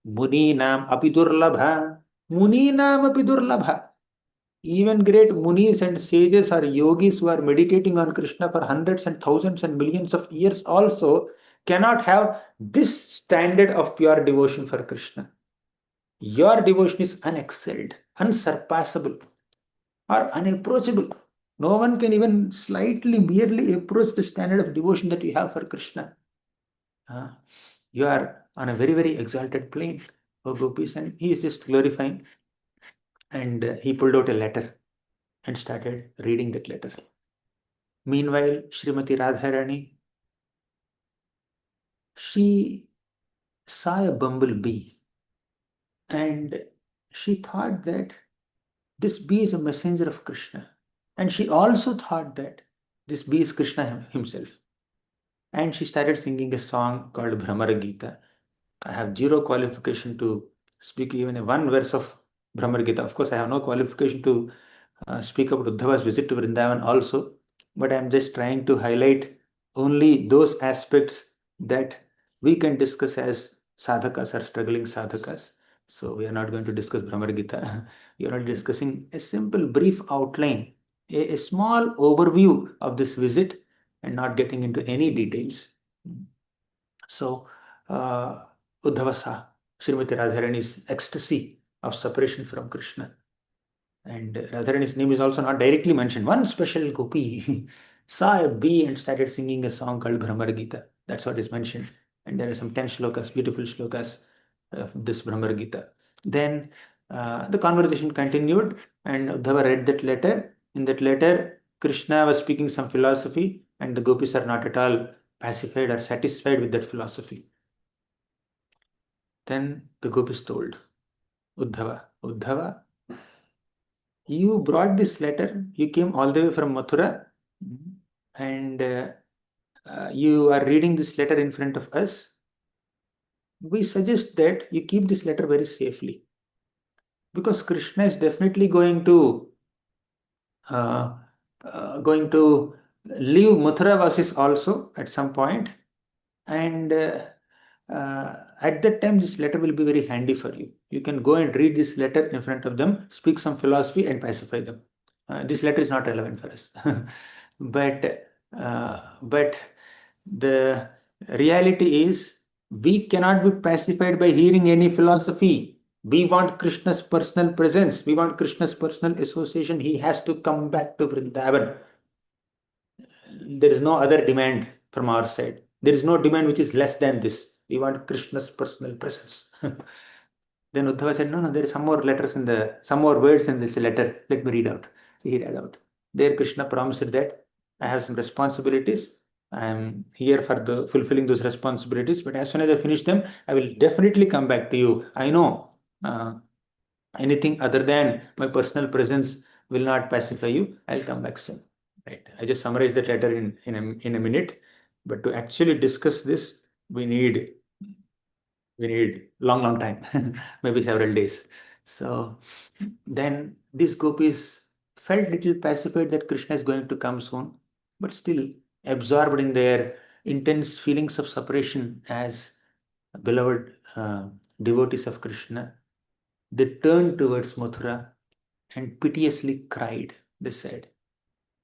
मुनीनाम अपि दुर्लभा. Muninam api durlabha. Even great munis and sages or yogis who are meditating on Krishna for hundreds and thousands and millions of years also cannot have this standard of pure devotion for Krishna. Your devotion is unexcelled, unsurpassable, or unapproachable. No one can even slightly, merely approach the standard of devotion that you have for Krishna. You are on a very, very exalted plane, O Gopis, and he is just glorifying. And he pulled out a letter and started reading that letter. Meanwhile, Srimati Radharani, she saw a bumblebee and she thought that this bee is a messenger of Krishna. And she also thought that this bee is Krishna himself. And she started singing a song called Bhramara Gita. I have zero qualification to speak even one verse of Bhramara Gita. Of course, I have no qualification to speak about Uddhava's visit to Vrindavan also, but I'm just trying to highlight only those aspects that we can discuss as sadhakas or struggling sadhakas. So we are not going to discuss Brahmar Gita. We are not discussing a simple brief outline, a small overview of this visit and not getting into any details. So Uddhava saw Srimati Radharani's ecstasy of separation from Krishna. And Radharani's name is also not directly mentioned. One special gopi saw a bee and started singing a song called Brahmar Gita. That's what is mentioned. And there are some 10 shlokas, beautiful shlokas of this Brahmar Gita. Then the conversation continued, and Uddhava read that letter. In that letter, Krishna was speaking some philosophy, and the gopis are not at all pacified or satisfied with that philosophy. Then the gopis told Uddhava, Uddhava, you brought this letter, you came all the way from Mathura, and you are reading this letter in front of us. We suggest that you keep this letter very safely, because Krishna is definitely uh, going to leave Mathura Vasis also at some point, and at that time this letter will be very handy for you. You can go and read this letter in front of them, speak some philosophy and pacify them. This letter is not relevant for us. But the reality is we cannot be pacified by hearing any philosophy. We want Krishna's personal presence. We want Krishna's personal association. He has to come back to Vrindavan. There is no other demand from our side. There is no demand which is less than this. We want Krishna's personal presence. Then Uddhava said, no, there is some more some more words in this letter. Let me read out. So he read out. There Krishna promised that I have some responsibilities. I am here for the fulfilling those responsibilities, but as soon as I finish them, I will definitely come back to you. I know anything other than my personal presence will not pacify you. I'll come back soon. Right. I just summarized that letter in a minute, but to actually discuss this, we need long time, maybe several days. So then these gopis felt little pacified that Krishna is going to come soon, but still absorbed in their intense feelings of separation as beloved devotees of Krishna. They turned towards Mathura and piteously cried. They said,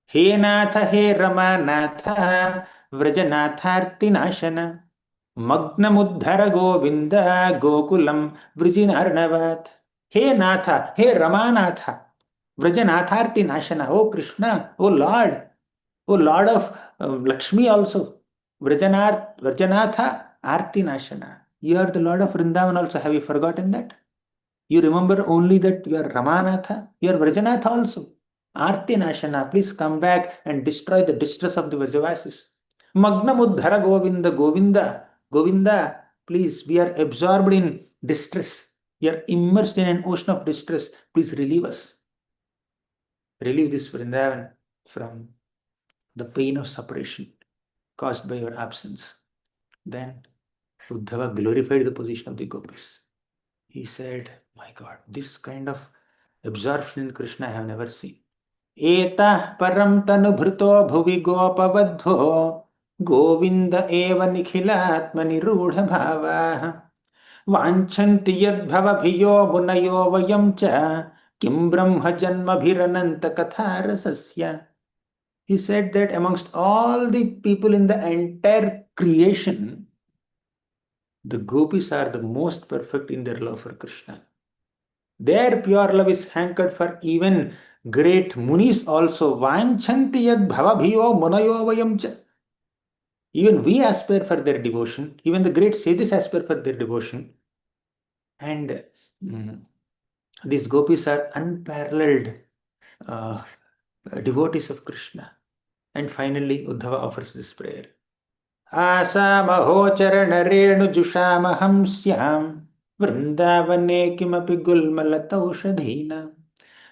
He Natha, He Ramanatha, Vrajanathartinashana, Magnamuddhara Govinda, Gokulam, Vrijinarnavat. He Natha, He Ramanatha, Vrajanathartinashana, O Krishna, O Lord, O Lord of Lakshmi also, Vrajanatha Artinashana. You are the Lord of Vrindavan also. Have you forgotten that? You remember only that you are Ramanatha, you are Vrajanatha also. Arti Nashana, please come back and destroy the distress of the Vrajavasis. Magnamuddhara Govinda, Govinda, Govinda, please, we are absorbed in distress. We are immersed in an ocean of distress. Please relieve us. Relieve this Vrindavan from the pain of separation caused by your absence. Then Uddhava glorified the position of the gopis. He said, my God, this kind of absorption in Krishna I have never seen. Etah param tanubhrito bhuvi gopavadho Govinda eva nikhilatmani rudha bhava Vanchanti yad bhavabhiyo gunayo vayam cha Kim brahma janmabhirananta katharasasya. He said that amongst all the people in the entire creation, the gopis are the most perfect in their love for Krishna. Their pure love is hankered for even great munis also. Vanchanti yad bhavabhiyo munayo vayam cha. Even we aspire for their devotion. Even the great sages aspire for their devotion. And these gopis are unparalleled uh, devotees of Krishna. And finally, Uddhava offers this prayer. आसामहोचरणरेणुजुषामहं स्यां वृन्दावने किमपि गुल्मलतौषधीनां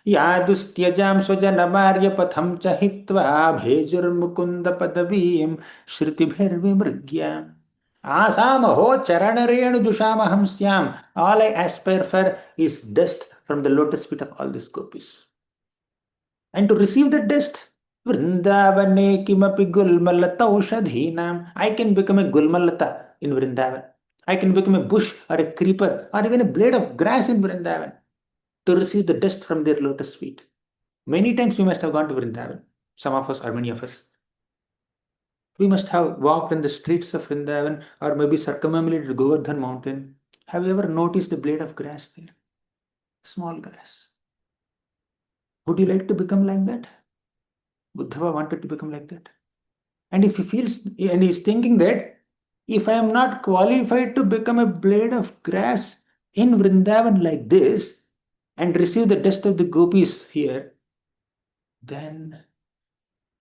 यादुस्त्यजां स्वजनमार्यपथं च हित्वा भेजुर्मुकुन्दपदवीं श्रुतिभिर्विमृग्याम् आसामहो चरणरेणुजुषामहं स्याम्. All I aspire for is dust from the lotus feet of all these gopis. And to receive the dust, Vrindavane kimapi gulmalata ushadhinam. I can become a gulmalata in Vrindavan. I can become a bush or a creeper or even a blade of grass in Vrindavan to receive the dust from their lotus feet. Many times we must have gone to Vrindavan, some of us or many of us. We must have walked in the streets of Vrindavan or maybe circumambulated Govardhan mountain. Have you ever noticed a blade of grass there? Small grass. Would you like to become like that? Uddhava wanted to become like that. And if he feels and he's thinking that if I am not qualified to become a blade of grass in Vrindavan like this and receive the dust of the gopis here, then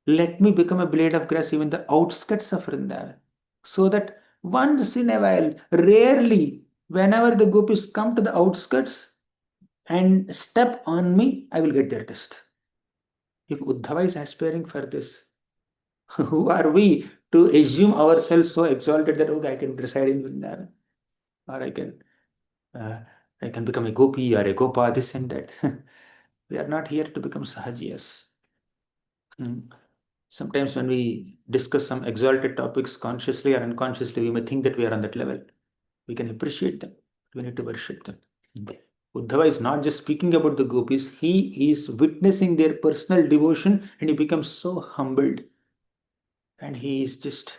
let me become a blade of grass even the outskirts of Vrindavan. So that once in a while, rarely, whenever the gopis come to the outskirts and step on me, I will get their dust. If Uddhava is aspiring for this, who are we to assume ourselves so exalted that okay, I can reside in Vrindavan, or I can become a gopi or a gopa, this and that. We are not here to become sahajiyas. Sometimes when we discuss some exalted topics consciously or unconsciously, we may think that we are on that level. We can appreciate them. We need to worship them. Uddhava is not just speaking about the gopis, he is witnessing their personal devotion and he becomes so humbled. And he is just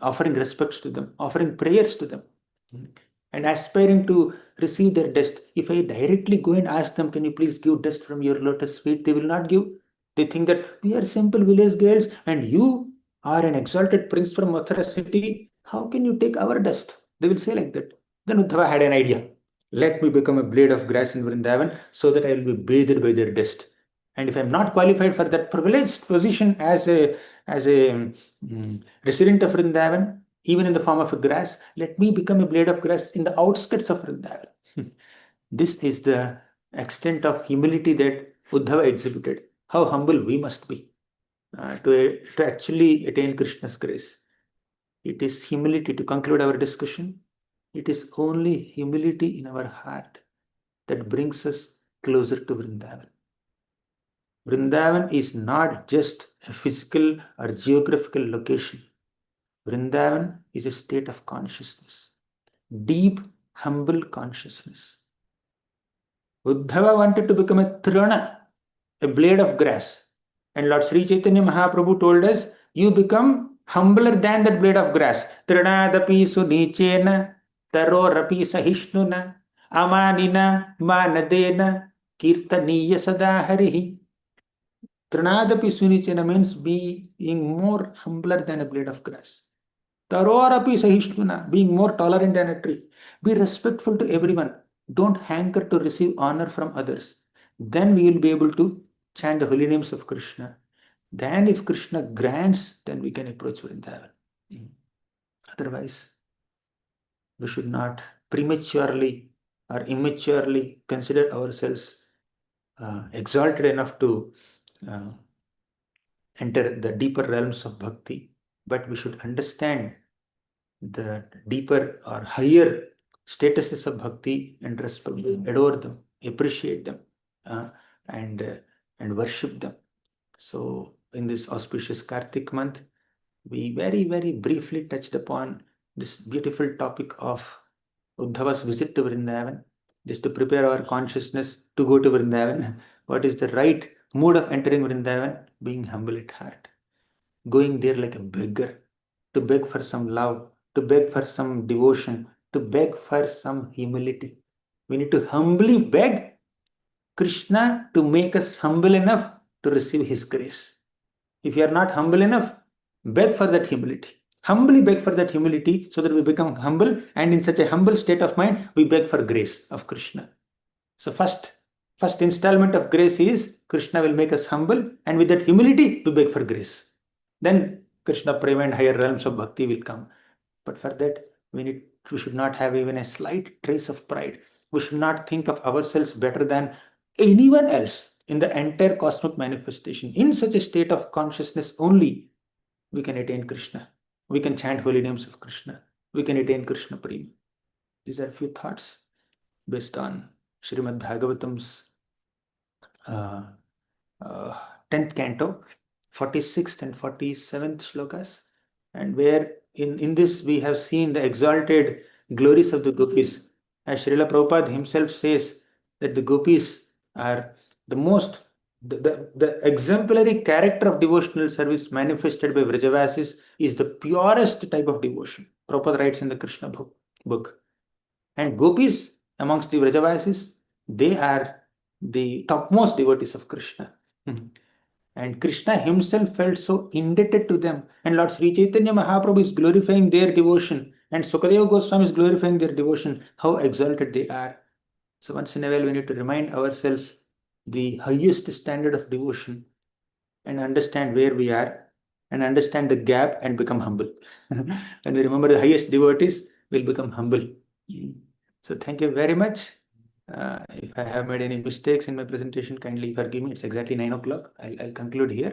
offering respects to them, offering prayers to them, and aspiring to receive their dust. If I directly go and ask them, can you please give dust from your lotus feet? They will not give. They think that we are simple village girls and you are an exalted prince from Mathura city. How can you take our dust? They will say like that. Then Uddhava had an idea. Let me become a blade of grass in Vrindavan so that I will be bathed by their dust. And if I'm not qualified for that privileged position as a resident of Vrindavan, even in the form of a grass, let me become a blade of grass in the outskirts of Vrindavan. This is the extent of humility that Uddhava exhibited. How humble we must be to actually attain Krishna's grace. It is humility. To conclude our discussion, it is only humility in our heart that brings us closer to Vrindavan. Vrindavan is not just a physical or geographical location. Vrindavan is a state of consciousness, deep, humble consciousness. Uddhava wanted to become a trana, a blade of grass. And Lord Sri Chaitanya Mahaprabhu told us, you become humbler than that blade of grass. Trinadapi sunichena, tarorapi sahishnuna, amanina manadena, kirtaniya sadaharihi. Trinadapi sunichena means being more humbler than a blade of grass. Tarorapi sahishnuna, being more tolerant than a tree. Be respectful to everyone. Don't hanker to receive honor from others. Then we will be able to chant the holy names of Krishna. Then if Krishna grants, then we can approach Vrindavan. Otherwise, we should not prematurely or immaturely consider ourselves exalted enough to enter the deeper realms of bhakti. But we should understand the deeper or higher statuses of bhakti and respect them, adore them, appreciate them, and and worship them. So, in this auspicious Kartik month, we very, very briefly touched upon this beautiful topic of Uddhava's visit to Vrindavan, just to prepare our consciousness to go to Vrindavan. What is the right mood of entering Vrindavan? Being humble at heart, going there like a beggar, to beg for some love, to beg for some devotion, to beg for some humility. We need to humbly beg Krishna to make us humble enough to receive His grace. If you are not humble enough, beg for that humility. Humbly beg for that humility so that we become humble, and in such a humble state of mind, we beg for grace of Krishna. So first installment of grace is Krishna will make us humble, and with that humility, we beg for grace. Then Krishna Prema and higher realms of bhakti will come. But for that, we should not have even a slight trace of pride. We should not think of ourselves better than anyone else in the entire cosmic manifestation. In such a state of consciousness only, we can attain Krishna. We can chant holy names of Krishna. We can attain Krishna Prema. These are a few thoughts based on Srimad Bhagavatam's uh, 10th canto, 46th and 47th shlokas, and where in this we have seen the exalted glories of the gopis. As Srila Prabhupada himself says that the gopis are the exemplary character of devotional service manifested by Vrajavasis is the purest type of devotion. Prabhupada writes in the Krishna book. And gopis amongst the Vrajavasis, they are the topmost devotees of Krishna. And Krishna himself felt so indebted to them. And Lord Sri Chaitanya Mahaprabhu is glorifying their devotion. And Sukadeva Goswami is glorifying their devotion. How exalted they are. So once in a while we need to remind ourselves the highest standard of devotion and understand where we are and understand the gap and become humble. When we remember the highest devotees, we'll become humble. So thank you very much. If I have made any mistakes in my presentation, kindly forgive me. It's exactly 9 o'clock. I'll conclude here.